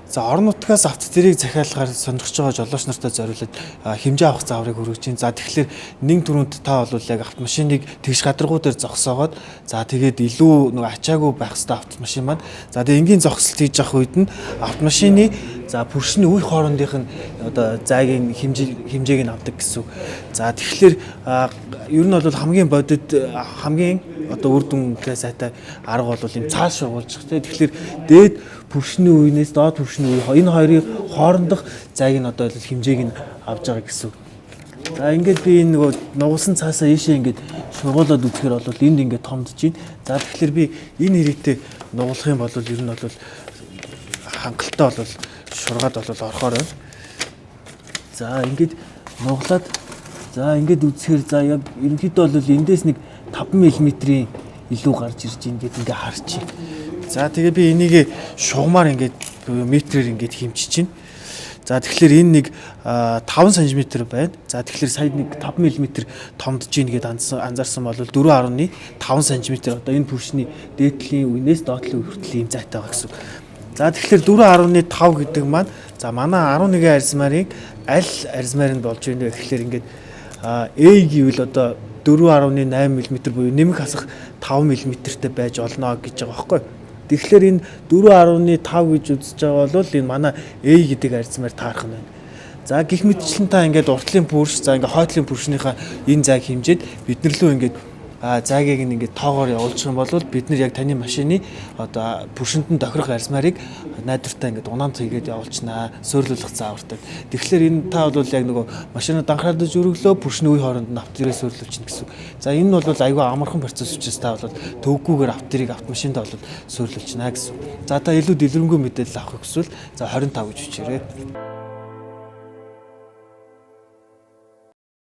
За орон нутгаас автоцэрийг захиалгаар сонирхож байгаа жолооч нартай зориулаад хэмжээ авах зааврыг хүргэж байна. За тэгэхээр нэг түрүүнд та бол яг автомашиныг тэгш гадаргуу дээр зогсоогоод за тэгээд илүү нэг ачаагүй байх хэвээр автомашин маань. За тэгээд энгийн зогсолт хийж явах үед нь автомашины за пүршний үе хоорондынх нь одоо зайгийн хэмжээг нь авдаг гэсэн. За тэгэхээр ер нь бол хамгийн бодит хамгийн одоо үр дүнгээ сайтай арга бол юм цааш шугуулж байгаа. Тэгэхээр дээд пүршний үеийнээс доод пүршний үе энэ хоёрын хоорондох зайг нь одоо хэмжээг нь авж байгаа гэсэн. За ингээд би энэ нөгөө нугасан цаасаа ийшээ ингээд шургуулад үзэхээр бол энд ингээд томдож байна. За тэгэхээр би энэ хэрэгтээ нугуулах юм бол ер нь бол хангалттай бол шургаад бол орохоор байна. За ингээд нуглаад за ингээд үзэхээр за яг ерөнхийдөө бол эндээс нэг 5 мм-ийн илүү гарч ирж байна гэдэг ингээд харчих. За тэгээ би энийг шугамаар ингээд метрээр ингээд хэмжиж чинь. За тэгэхээр энэ нэг 5 см байна. За тэгэхээр сая нэг 5 мм томдож ийн гэдээ анзаарсан бол 4.5 см одоо энэ пүршний дээдлийн үеэс доотлын үе хүртэл ийм зайтай байгаа гэсэн. За тэгэхээр 4.5 гэдэг маань за манай 11 арьсмарын аль арьсмарынд болж байна вэ гэхээр ингээд A гэвэл одоо 4.8 мм буюу нэмэх хасах 5 мм-тэй байж олно гэж байгаа байхгүй. Тэгэхээр энэ 4.5 гэж үзэж байгаа бол энэ манай A гэдэг арьсмаар таарах нь байна. За гих мэтчлэн та ингээд уртлын пүрш за ингээд хойтлын пүршнийхаа энэ зайг хэмжээд биднэрлөө ингээд зайгийг ингээд тоогоор явуулчих юм бол бид нар яг таны машины одоо пүршинд нь тохирох арьсмарыг найдвартай ингээд унаанд хийгээд явуулчихнаа суйрлуулах заавартай. Тэгэхээр энэ та бол яг нөгөө машинаа данхраадаж өргөлөө пүршний үе хооронд нь автомобилээ суйрлуулчихна гэсэн. За энэ нь бол айгүй амархан процесс учраас та бол төвггүйгээр автомашинд бол суйрлуулчихнаа гэсэн. За та илүү дэлгэрэнгүй мэдээлэл авах хүсвэл за 25 гэж бичээрэй.